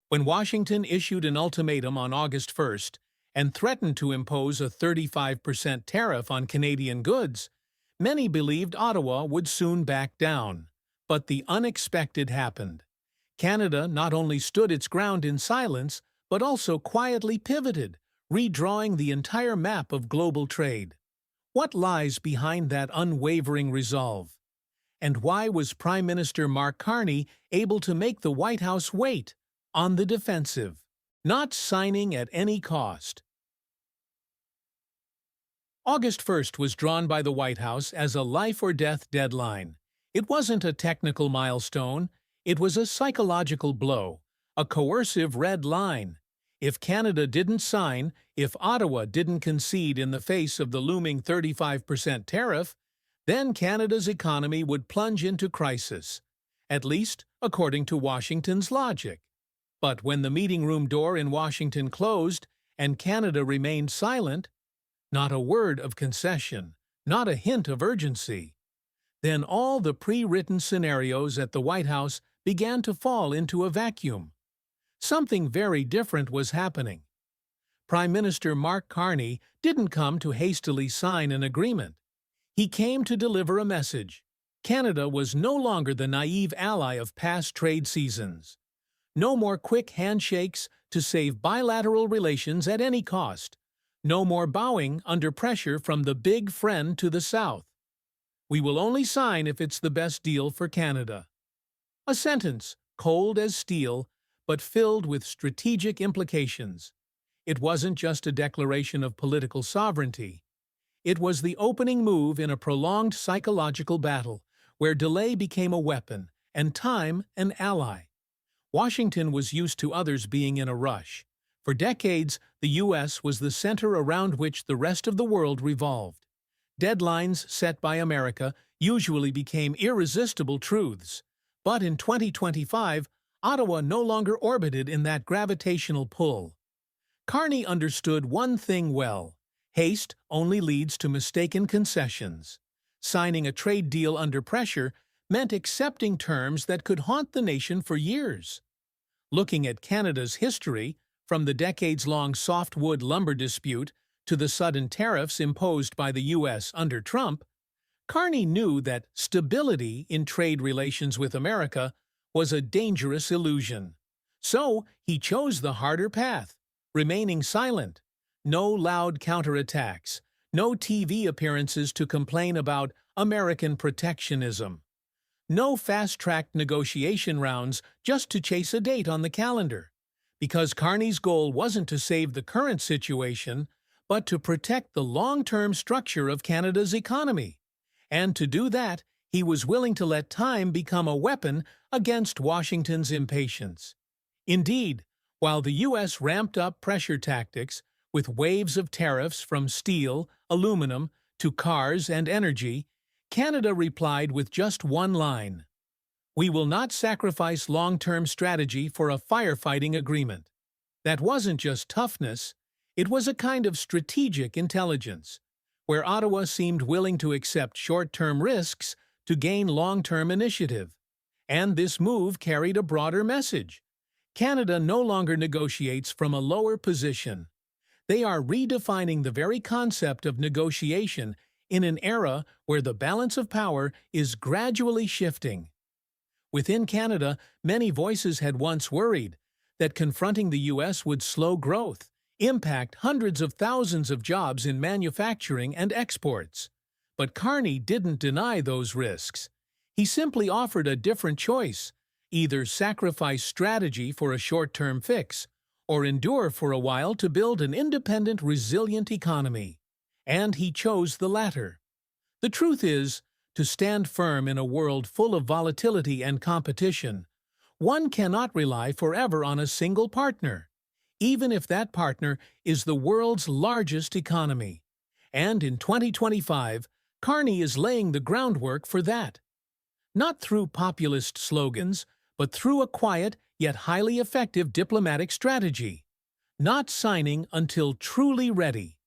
When Washington issued an ultimatum on August 1st and threatened to impose a 35% tariff on Canadian goods, many believed Ottawa would soon back down. But the unexpected happened. Canada not only stood its ground in silence, but also quietly pivoted, redrawing the entire map of global trade. What lies behind that unwavering resolve? And why was Prime Minister Mark Carney able to make the White House wait, on the defensive, not signing at any cost? August 1st was drawn by the White House as a life-or-death deadline. It wasn't a technical milestone, it was a psychological blow, a coercive red line. If Canada didn't sign, if Ottawa didn't concede in the face of the looming 35% tariff, then Canada's economy would plunge into crisis, at least according to Washington's logic. But when the meeting room door in Washington closed and Canada remained silent, not a word of concession, not a hint of urgency, then all the pre-written scenarios at the White House began to fall into a vacuum. Something very different was happening. Prime Minister Mark Carney didn't come to hastily sign an agreement. He came to deliver a message. Canada was no longer the naive ally of past trade seasons. No more quick handshakes to save bilateral relations at any cost. No more bowing under pressure from the big friend to the south. We will only sign if it's the best deal for Canada. A sentence, cold as steel, but filled with strategic implications. It wasn't just a declaration of political sovereignty. It was the opening move in a prolonged psychological battle, where delay became a weapon and time an ally. Washington was used to others being in a rush. For decades, the U.S. was the center around which the rest of the world revolved. Deadlines set by America usually became irresistible truths. But in 2025, Ottawa no longer orbited in that gravitational pull. Carney understood one thing well: haste only leads to mistaken concessions. Signing a trade deal under pressure meant accepting terms that could haunt the nation for years. Looking at Canada's history, from the decades-long softwood lumber dispute to the sudden tariffs imposed by the U.S. under Trump, Carney knew that stability in trade relations with America was a dangerous illusion. So he chose the harder path, remaining silent. No loud counterattacks, no TV appearances to complain about American protectionism. No fast-tracked negotiation rounds just to chase a date on the calendar. Because Carney's goal wasn't to save the current situation, but to protect the long-term structure of Canada's economy. And to do that, he was willing to let time become a weapon against Washington's impatience. Indeed, while the U.S. ramped up pressure tactics with waves of tariffs from steel, aluminum, to cars and energy, Canada replied with just one line: "We will not sacrifice long-term strategy for a firefighting agreement." That wasn't just toughness, it was a kind of strategic intelligence, where Ottawa seemed willing to accept short-term risks to gain long-term initiative. And this move carried a broader message. Canada no longer negotiates from a lower position. They are redefining the very concept of negotiation in an era where the balance of power is gradually shifting. Within Canada, many voices had once worried that confronting the U.S. would slow growth, impact hundreds of thousands of jobs in manufacturing and exports. But Carney didn't deny those risks. He simply offered a different choice: either sacrifice strategy for a short-term fix, or endure for a while to build an independent, resilient economy. And he chose the latter. The truth is, to stand firm in a world full of volatility and competition, one cannot rely forever on a single partner, even if that partner is the world's largest economy. And in 2025, Carney is laying the groundwork for that. Not through populist slogans, but through a quiet yet highly effective diplomatic strategy. Not signing until truly ready.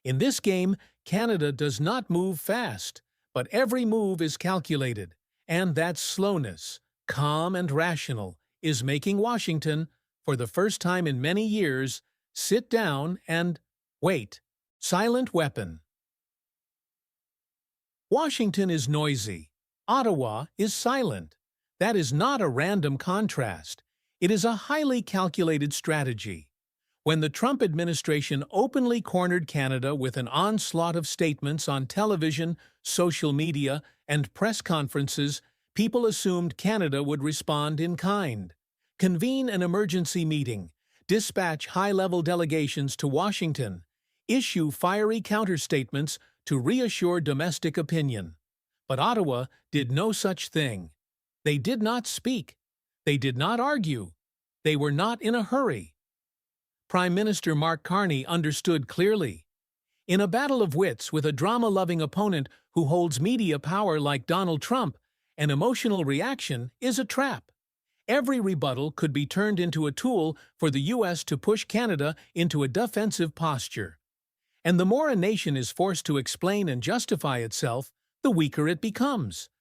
In this game, Canada does not move fast, but every move is calculated, and that slowness, calm and rational, is making Washington, for the first time in many years, sit down and wait. Silent weapon. Washington is noisy. Ottawa is silent. That is not a random contrast. It is a highly calculated strategy. When the Trump administration openly cornered Canada with an onslaught of statements on television, social media, and press conferences, people assumed Canada would respond in kind. Convene an emergency meeting, dispatch high-level delegations to Washington, issue fiery counterstatements to reassure domestic opinion. But Ottawa did no such thing. They did not speak. They did not argue. They were not in a hurry. Prime Minister Mark Carney understood clearly. In a battle of wits with a drama-loving opponent who holds media power like Donald Trump, an emotional reaction is a trap. Every rebuttal could be turned into a tool for the U.S. to push Canada into a defensive posture. And the more a nation is forced to explain and justify itself, the weaker it becomes.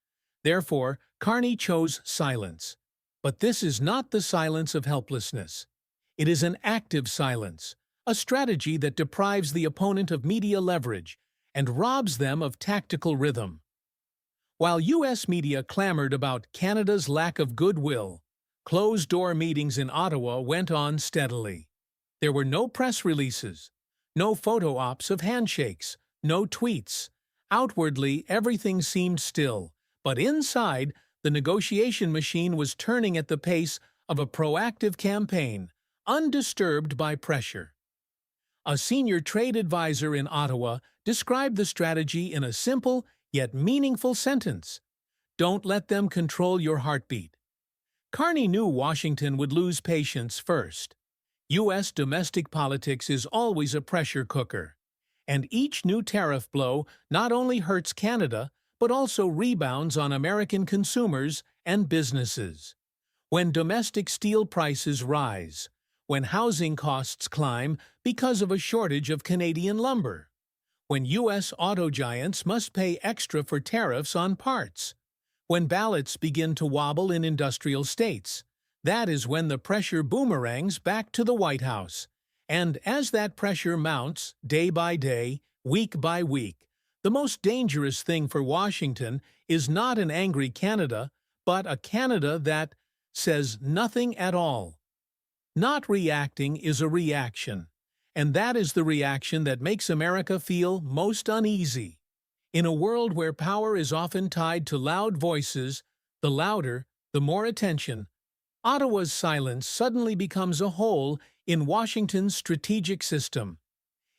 Therefore, Carney chose silence. But this is not the silence of helplessness. It is an active silence, a strategy that deprives the opponent of media leverage and robs them of tactical rhythm. While U.S. media clamored about Canada's lack of goodwill, closed-door meetings in Ottawa went on steadily. There were no press releases, no photo ops of handshakes, no tweets. Outwardly, everything seemed still, but inside, the negotiation machine was turning at the pace of a proactive campaign, undisturbed by pressure. A senior trade advisor in Ottawa described the strategy in a simple yet meaningful sentence: "Don't let them control your heartbeat." Carney knew Washington would lose patience first. U.S. domestic politics is always a pressure cooker, and each new tariff blow not only hurts Canada, but also rebounds on American consumers and businesses. When domestic steel prices rise, when housing costs climb because of a shortage of Canadian lumber, when U.S. auto giants must pay extra for tariffs on parts, when ballots begin to wobble in industrial states, that is when the pressure boomerangs back to the White House. And as that pressure mounts, day by day, week by week, the most dangerous thing for Washington is not an angry Canada, but a Canada that says nothing at all. Not reacting is a reaction, and that is the reaction that makes America feel most uneasy. In a world where power is often tied to loud voices, the louder, the more attention, Ottawa's silence suddenly becomes a hole in Washington's strategic system.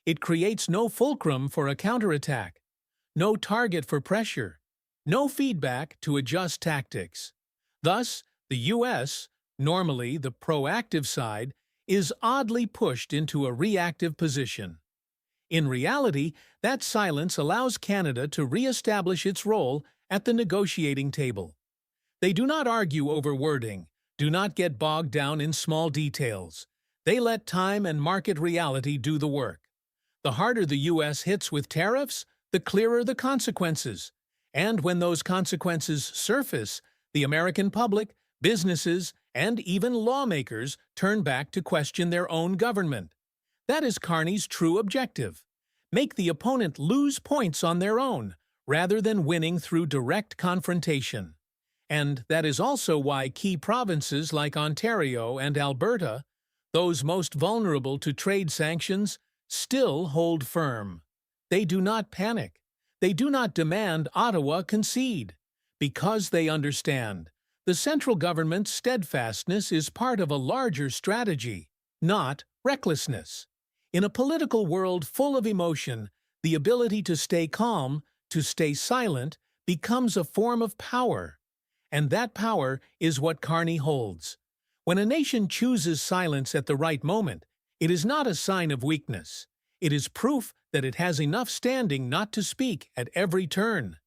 It creates no fulcrum for a counterattack, no target for pressure, no feedback to adjust tactics. Thus, the U.S., normally the proactive side, is oddly pushed into a reactive position. In reality, that silence allows Canada to re-establish its role at the negotiating table. They do not argue over wording, do not get bogged down in small details. They let time and market reality do the work. The harder the U.S. hits with tariffs, the clearer the consequences. And when those consequences surface, the American public, businesses, and even lawmakers turn back to question their own government. That is Carney's true objective: make the opponent lose points on their own, rather than winning through direct confrontation. And that is also why key provinces like Ontario and Alberta, those most vulnerable to trade sanctions, still hold firm. They do not panic. They do not demand Ottawa concede, because they understand the central government's steadfastness is part of a larger strategy, not recklessness. In a political world full of emotion, the ability to stay calm, to stay silent, becomes a form of power. And that power is what Carney holds. When a nation chooses silence at the right moment, it is not a sign of weakness. It is proof that it has enough standing not to speak at every turn.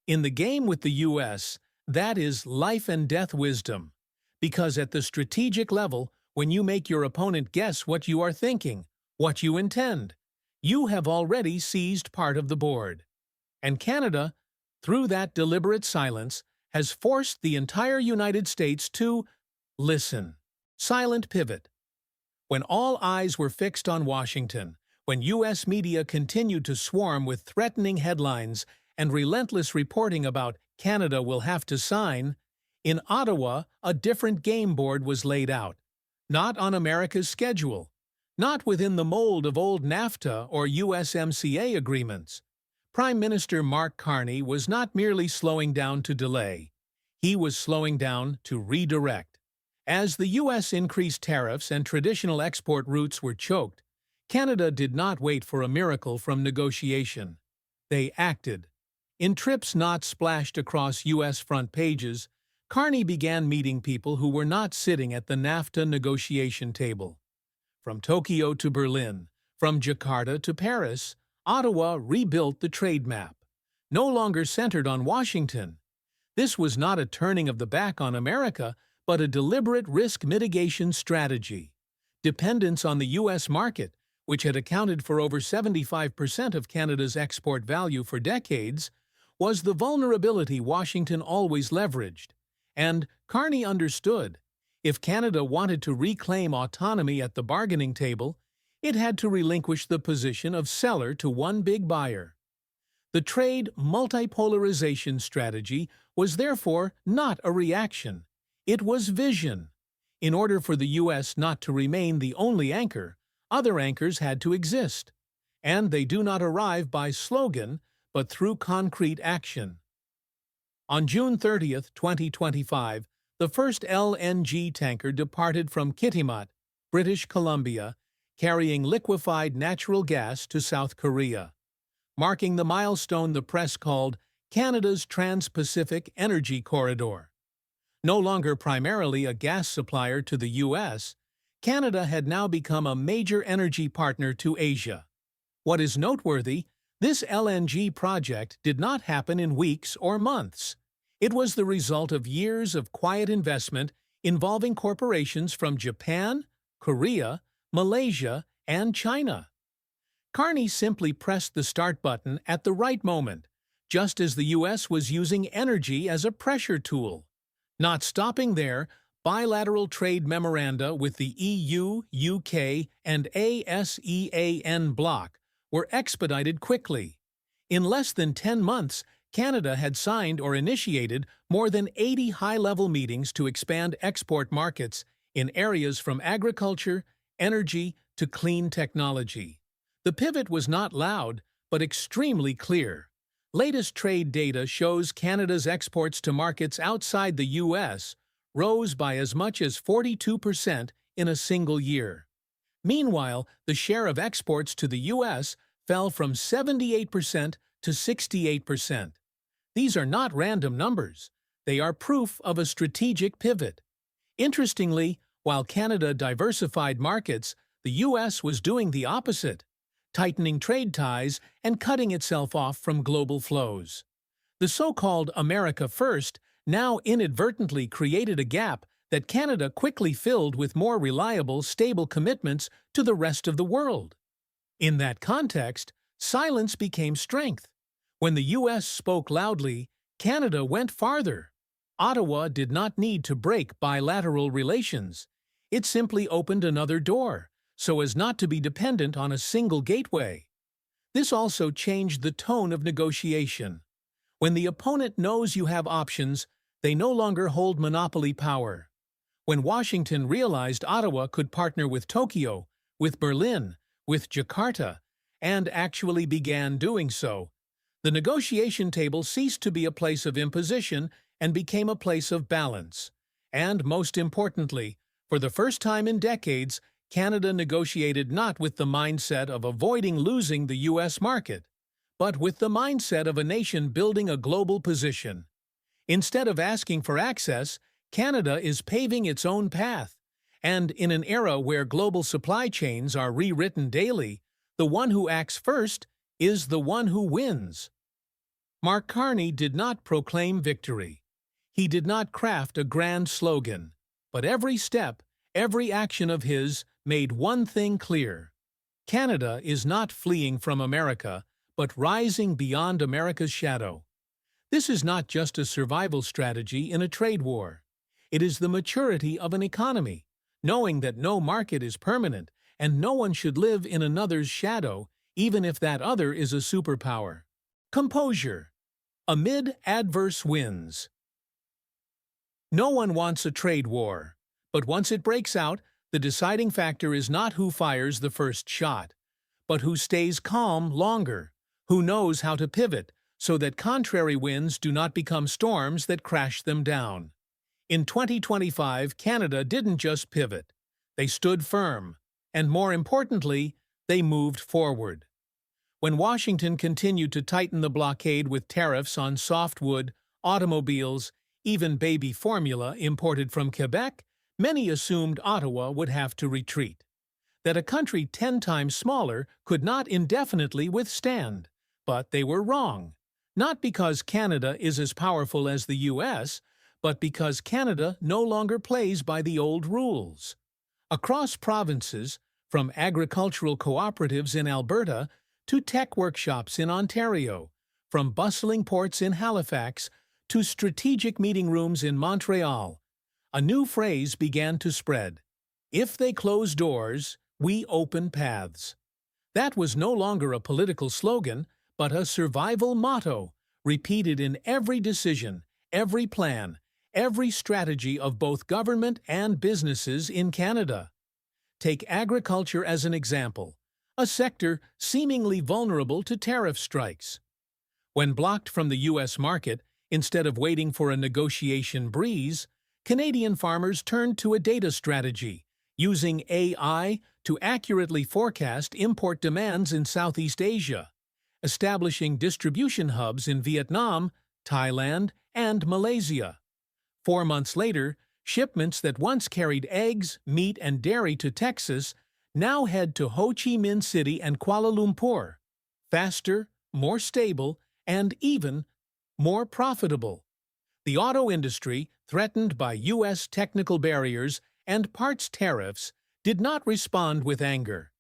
In the game with the U.S., that is life and death wisdom. Because at the strategic level, when you make your opponent guess what you are thinking, what you intend, you have already seized part of the board. And Canada, through that deliberate silence, has forced the entire United States to listen. Silent pivot. When all eyes were fixed on Washington, when U.S. media continued to swarm with threatening headlines and relentless reporting about Canada will have to sign, in Ottawa a different game board was laid out. Not on America's schedule, not within the mold of old NAFTA or USMCA agreements. Prime Minister Mark Carney was not merely slowing down to delay. He was slowing down to redirect. As the U.S. increased tariffs and traditional export routes were choked, Canada did not wait for a miracle from negotiation. They acted. In trips not splashed across U.S. front pages, Carney began meeting people who were not sitting at the NAFTA negotiation table. From Tokyo to Berlin, from Jakarta to Paris, Ottawa rebuilt the trade map, no longer centered on Washington. This was not a turning of the back on America, but a deliberate risk mitigation strategy. Dependence on the U.S. market, which had accounted for over 75% of Canada's export value for decades, was the vulnerability Washington always leveraged. And Carney understood. If Canada wanted to reclaim autonomy at the bargaining table, it had to relinquish the position of seller to one big buyer. The trade multipolarization strategy was therefore not a reaction. It was vision. In order for the U.S. not to remain the only anchor, other anchors had to exist. And they do not arrive by slogan, but through concrete action. On June 30, 2025, the first LNG tanker departed from Kitimat, British Columbia, carrying liquefied natural gas to South Korea, marking the milestone the press called Canada's Trans-Pacific Energy Corridor. No longer primarily a gas supplier to the U.S., Canada had now become a major energy partner to Asia. What is noteworthy, this LNG project did not happen in weeks or months. It was the result of years of quiet investment involving corporations from Japan, Korea, Malaysia, and China. Carney simply pressed the start button at the right moment, just as the U.S. was using energy as a pressure tool. Not stopping there, bilateral trade memoranda with the EU, UK, and ASEAN bloc were expedited quickly. In less than 10 months, Canada had signed or initiated more than 80 high-level meetings to expand export markets in areas from agriculture, energy, to clean technology. The pivot was not loud, but extremely clear. Latest trade data shows Canada's exports to markets outside the U.S. rose by as much as 42% in a single year. Meanwhile, the share of exports to the U.S. fell from 78% to 68%. These are not random numbers. They are proof of a strategic pivot. Interestingly, while Canada diversified markets, the U.S. was doing the opposite, tightening trade ties and cutting itself off from global flows. The so-called America First now inadvertently created a gap that Canada quickly filled with more reliable, stable commitments to the rest of the world. In that context, silence became strength. When the U.S. spoke loudly, Canada went farther. Ottawa did not need to break bilateral relations. It simply opened another door, so as not to be dependent on a single gateway. This also changed the tone of negotiation. When the opponent knows you have options, they no longer hold monopoly power. When Washington realized Ottawa could partner with Tokyo, with Berlin, with Jakarta, and actually began doing so, the negotiation table ceased to be a place of imposition and became a place of balance. And most importantly, for the first time in decades, Canada negotiated not with the mindset of avoiding losing the U.S. market, but with the mindset of a nation building a global position. Instead of asking for access, Canada is paving its own path. And in an era where global supply chains are rewritten daily, the one who acts first is the one who wins. Mark Carney did not proclaim victory. He did not craft a grand slogan, but every step, every action of his made one thing clear. Canada is not fleeing from America, but rising beyond America's shadow. This is not just a survival strategy in a trade war. It is the maturity of an economy, knowing that no market is permanent and no one should live in another's shadow, even if that other is a superpower. Composure. Amid adverse winds. No one wants a trade war, but once it breaks out, the deciding factor is not who fires the first shot, but who stays calm longer, who knows how to pivot so that contrary winds do not become storms that crash them down. In 2025, Canada didn't just pivot. They stood firm, and more importantly, they moved forward. When Washington continued to tighten the blockade with tariffs on softwood, automobiles, even baby formula imported from Quebec, many assumed Ottawa would have to retreat. That a country 10 times smaller could not indefinitely withstand. But they were wrong. Not because Canada is as powerful as the U.S., but because Canada no longer plays by the old rules. Across provinces, from agricultural cooperatives in Alberta to tech workshops in Ontario, from bustling ports in Halifax to strategic meeting rooms in Montreal, a new phrase began to spread. If they close doors, we open paths. That was no longer a political slogan, but a survival motto, repeated in every decision, every plan, every strategy of both government and businesses in Canada. Take agriculture as an example, a sector seemingly vulnerable to tariff strikes. When blocked from the U.S. market, instead of waiting for a negotiation breeze, Canadian farmers turned to a data strategy, using AI to accurately forecast import demands in Southeast Asia, establishing distribution hubs in Vietnam, Thailand, and Malaysia. 4 months later, shipments that once carried eggs, meat, and dairy to Texas now head to Ho Chi Minh City and Kuala Lumpur. Faster, more stable, and even more profitable. The auto industry, threatened by U.S. technical barriers and parts tariffs, did not respond with anger.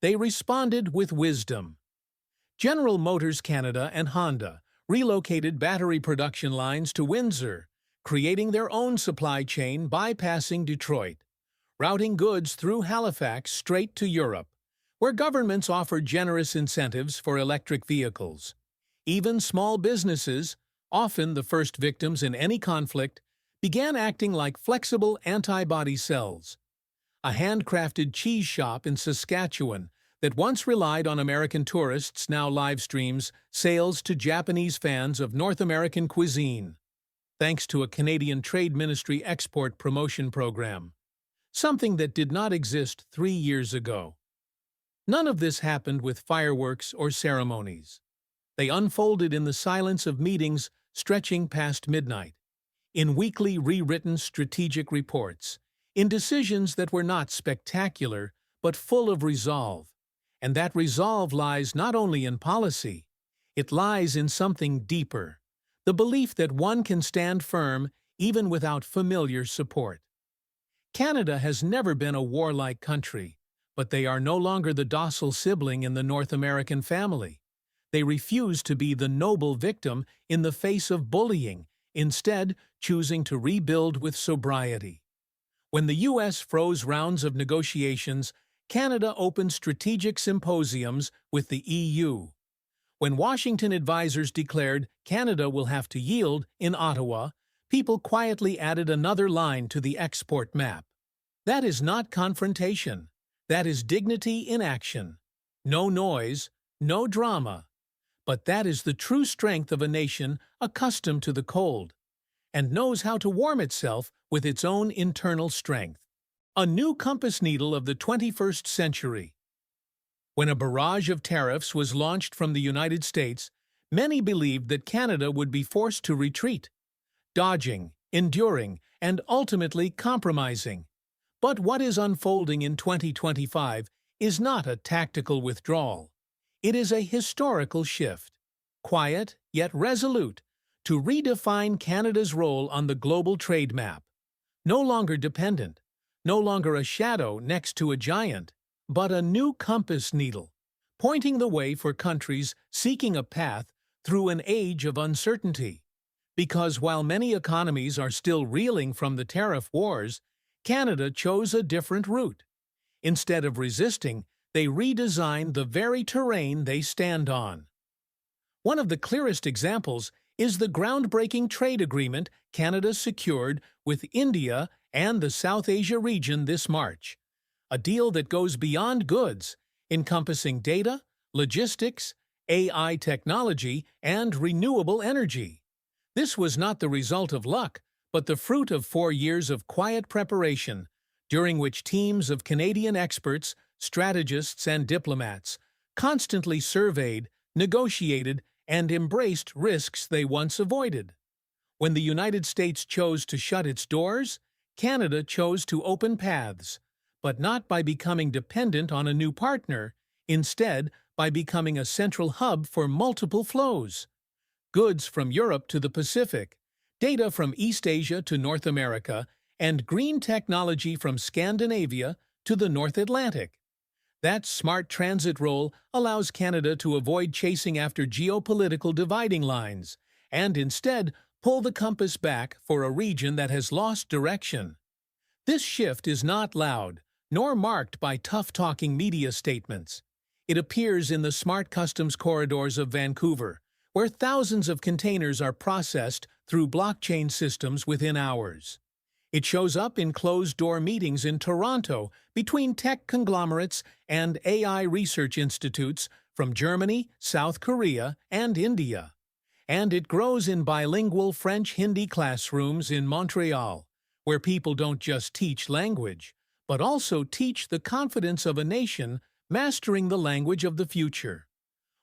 They responded with wisdom. General Motors Canada and Honda relocated battery production lines to Windsor, creating their own supply chain bypassing Detroit, routing goods through Halifax straight to Europe, where governments offered generous incentives for electric vehicles. Even small businesses, often the first victims in any conflict, began acting like flexible antibody cells. A handcrafted cheese shop in Saskatchewan that once relied on American tourists now live streams sales to Japanese fans of North American cuisine, thanks to a Canadian Trade Ministry export promotion program, something that did not exist 3 years ago. None of this happened with fireworks or ceremonies. They unfolded in the silence of meetings stretching past midnight, in weekly rewritten strategic reports, in decisions that were not spectacular but full of resolve. And that resolve lies not only in policy, it lies in something deeper, the belief that one can stand firm even without familiar support. Canada has never been a warlike country, but they are no longer the docile sibling in the North American family. They refuse to be the noble victim in the face of bullying, instead choosing to rebuild with sobriety. When the U.S. froze rounds of negotiations, Canada opened strategic symposiums with the EU. When Washington advisors declared Canada will have to yield in Ottawa, people quietly added another line to the export map. That is not confrontation. That is dignity in action. No noise, no drama. But that is the true strength of a nation accustomed to the cold, and knows how to warm itself with its own internal strength. A new compass needle of the 21st century. When a barrage of tariffs was launched from the United States, many believed that Canada would be forced to retreat, dodging, enduring, and ultimately compromising. But what is unfolding in 2025 is not a tactical withdrawal. It is a historical shift, quiet yet resolute, to redefine Canada's role on the global trade map. No longer dependent, no longer a shadow next to a giant, but a new compass needle, pointing the way for countries seeking a path through an age of uncertainty. Because while many economies are still reeling from the tariff wars, Canada chose a different route. Instead of resisting, they redesigned the very terrain they stand on. One of the clearest examples is the groundbreaking trade agreement Canada secured with India and the South Asia region this March, a deal that goes beyond goods, encompassing data, logistics, AI technology, and renewable energy. This was not the result of luck, but the fruit of 4 years of quiet preparation, during which teams of Canadian experts, strategists, and diplomats constantly surveyed, negotiated, and embraced risks they once avoided. When the United States chose to shut its doors, Canada chose to open paths, but not by becoming dependent on a new partner, instead by becoming a central hub for multiple flows. Goods from Europe to the Pacific, data from East Asia to North America, and green technology from Scandinavia to the North Atlantic. That smart transit role allows Canada to avoid chasing after geopolitical dividing lines, and instead pull the compass back for a region that has lost direction. This shift is not loud, nor marked by tough-talking media statements. It appears in the smart customs corridors of Vancouver, where thousands of containers are processed through blockchain systems within hours. It shows up in closed-door meetings in Toronto between tech conglomerates and AI research institutes from Germany, South Korea, and India. And it grows in bilingual French-Hindi classrooms in Montreal, where people don't just teach language, but also teach the confidence of a nation mastering the language of the future.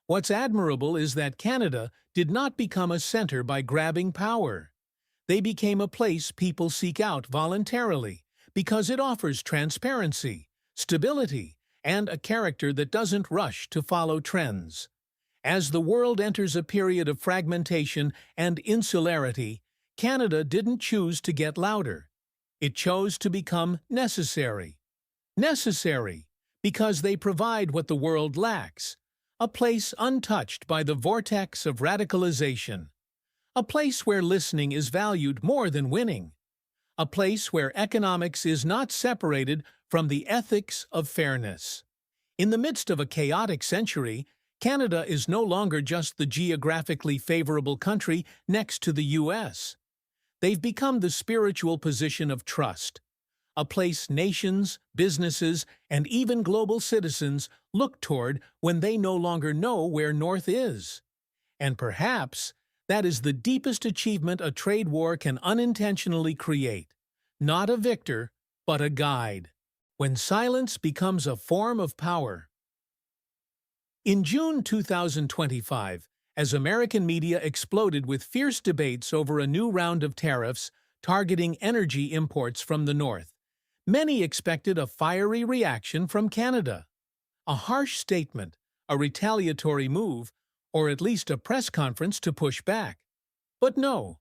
What's admirable is that Canada did not become a center by grabbing power. They became a place people seek out voluntarily because it offers transparency, stability, and a character that doesn't rush to follow trends. As the world enters a period of fragmentation and insularity, Canada didn't choose to get louder. It chose to become necessary. Necessary because they provide what the world lacks, a place untouched by the vortex of radicalization. A place where listening is valued more than winning. A place where economics is not separated from the ethics of fairness. In the midst of a chaotic century, Canada is no longer just the geographically favorable country next to the U.S. They've become the spiritual position of trust, a place nations, businesses, and even global citizens look toward when they no longer know where north is. And perhaps that is the deepest achievement a trade war can unintentionally create. Not a victor, but a guide. When silence becomes a form of power. In June 2025, as American media exploded with fierce debates over a new round of tariffs targeting energy imports from the north, many expected a fiery reaction from Canada. A harsh statement, a retaliatory move, or at least a press conference to push back. But no,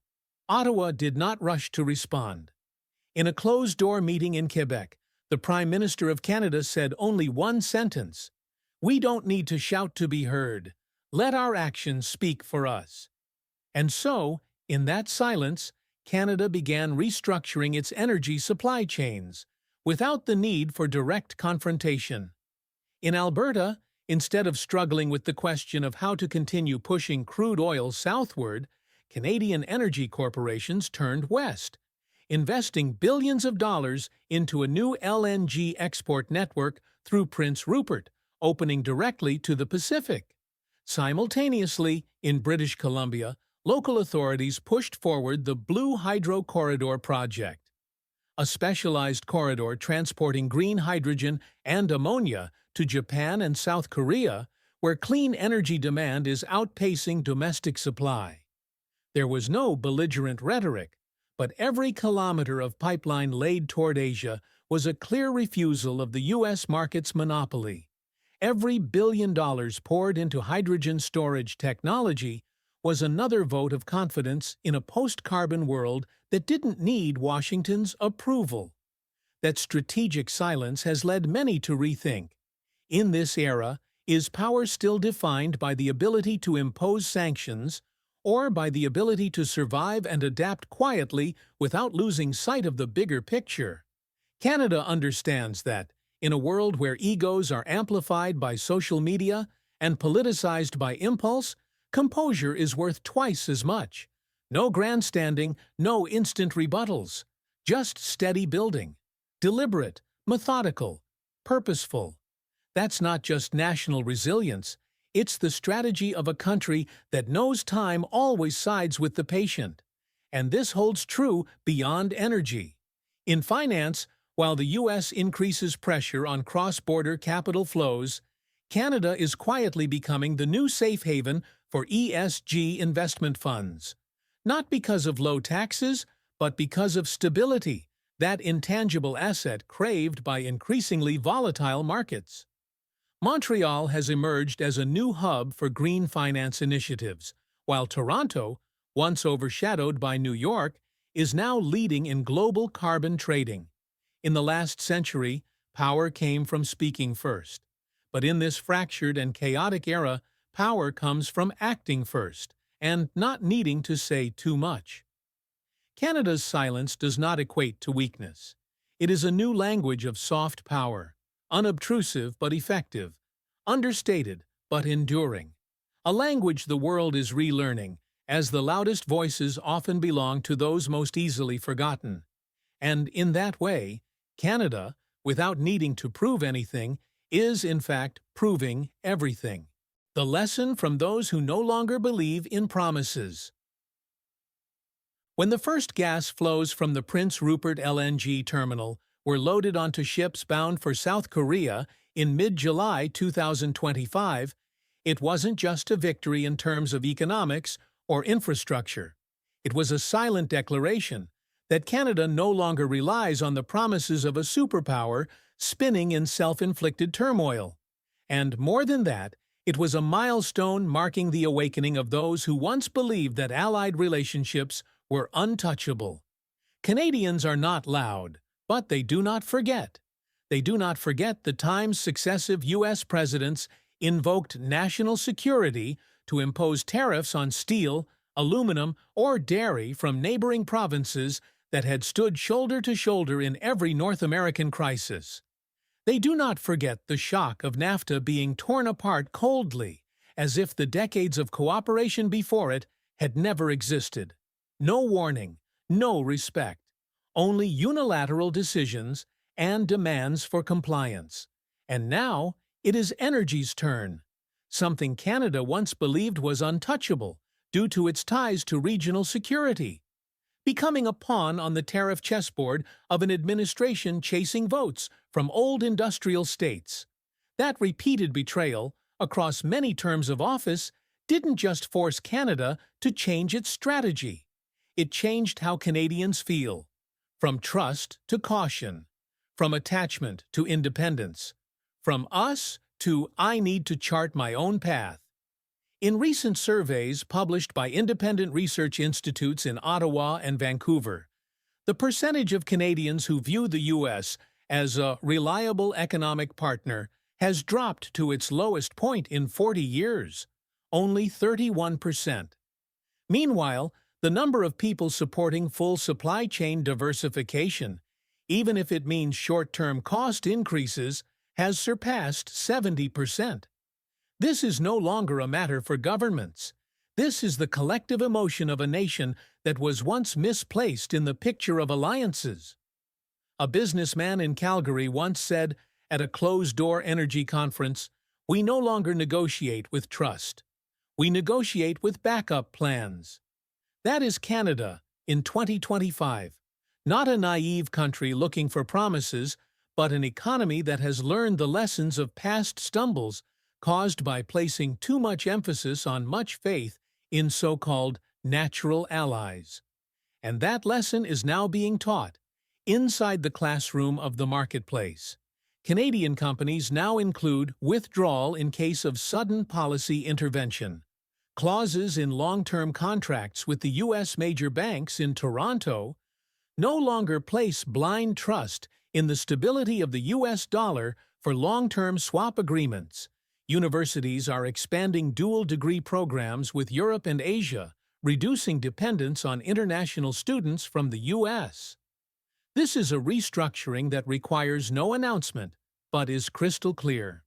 Ottawa did not rush to respond. In a closed-door meeting in Quebec, the Prime Minister of Canada said only one sentence: "We don't need to shout to be heard. Let our actions speak for us." And so, in that silence, Canada began restructuring its energy supply chains, without the need for direct confrontation. In Alberta, instead of struggling with the question of how to continue pushing crude oil southward, Canadian energy corporations turned west, investing billions of dollars into a new LNG export network through Prince Rupert, opening directly to the Pacific. Simultaneously, in British Columbia, local authorities pushed forward the Blue Hydro Corridor project, a specialized corridor transporting green hydrogen and ammonia to Japan and South Korea, where clean energy demand is outpacing domestic supply. There was no belligerent rhetoric, but every kilometer of pipeline laid toward Asia was a clear refusal of the U.S. market's monopoly. Every $1 billion poured into hydrogen storage technology was another vote of confidence in a post-carbon world that didn't need Washington's approval. That strategic silence has led many to rethink. In this era, is power still defined by the ability to impose sanctions, or by the ability to survive and adapt quietly without losing sight of the bigger picture? Canada understands that, in a world where egos are amplified by social media and politicized by impulse, composure is worth twice as much. No grandstanding, no instant rebuttals. Just steady building. Deliberate, methodical, purposeful. That's not just national resilience, it's the strategy of a country that knows time always sides with the patient. And this holds true beyond energy. In finance, while the U.S. increases pressure on cross-border capital flows, Canada is quietly becoming the new safe haven for ESG investment funds. Not because of low taxes, but because of stability, that intangible asset craved by increasingly volatile markets. Montreal has emerged as a new hub for green finance initiatives, while Toronto, once overshadowed by New York, is now leading in global carbon trading. In the last century, power came from speaking first. But in this fractured and chaotic era, power comes from acting first, and not needing to say too much. Canada's silence does not equate to weakness. It is a new language of soft power, unobtrusive but effective, understated but enduring. A language the world is relearning, as the loudest voices often belong to those most easily forgotten. And in that way, Canada, without needing to prove anything, is in fact proving everything. The lesson from those who no longer believe in promises. When the first gas flows from the Prince Rupert LNG terminal were loaded onto ships bound for South Korea in mid-July 2025, it wasn't just a victory in terms of economics or infrastructure. It was a silent declaration that Canada no longer relies on the promises of a superpower spinning in self-inflicted turmoil. And more than that, it was a milestone marking the awakening of those who once believed that allied relationships were untouchable. Canadians are not loud, but they do not forget. They do not forget the times successive U.S. presidents invoked national security to impose tariffs on steel, aluminum, or dairy from neighboring provinces that had stood shoulder to shoulder in every North American crisis. They do not forget the shock of NAFTA being torn apart coldly, as if the decades of cooperation before it had never existed. No warning, no respect, only unilateral decisions and demands for compliance. And now it is energy's turn, something Canada once believed was untouchable due to its ties to regional security, becoming a pawn on the tariff chessboard of an administration chasing votes from old industrial states. That repeated betrayal, across many terms of office, didn't just force Canada to change its strategy. It changed how Canadians feel, from trust to caution, from attachment to independence, from us to I need to chart my own path. In recent surveys published by independent research institutes in Ottawa and Vancouver, the percentage of Canadians who view the U.S. as a reliable economic partner has dropped to its lowest point in 40 years, only 31%. Meanwhile, the number of people supporting full supply chain diversification, even if it means short-term cost increases, has surpassed 70%. This is no longer a matter for governments. This is the collective emotion of a nation that was once misplaced in the picture of alliances. A businessman in Calgary once said at a closed-door energy conference, "We no longer negotiate with trust. We negotiate with backup plans." That is Canada in 2025. Not a naive country looking for promises, but an economy that has learned the lessons of past stumbles caused by placing too much emphasis on much faith in so-called natural allies. And that lesson is now being taught inside the classroom of the marketplace. Canadian companies now include withdrawal in case of sudden policy intervention, clauses in long-term contracts with the U.S. major banks in Toronto, no longer place blind trust in the stability of the U.S. dollar for long-term swap agreements. Universities are expanding dual-degree programs with Europe and Asia, reducing dependence on international students from the U.S. This is a restructuring that requires no announcement, but is crystal clear.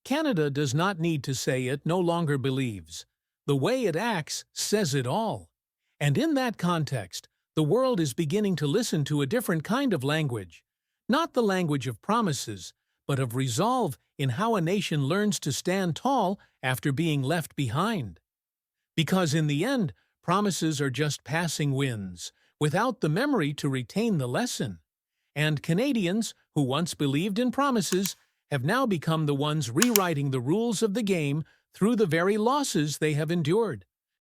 Canada does not need to say it no longer believes. The way it acts says it all. And in that context, the world is beginning to listen to a different kind of language. Not the language of promises, but of resolve in how a nation learns to stand tall after being left behind. Because in the end, promises are just passing winds, without the memory to retain the lesson. And Canadians, who once believed in promises, have now become the ones rewriting the rules of the game through the very losses they have endured.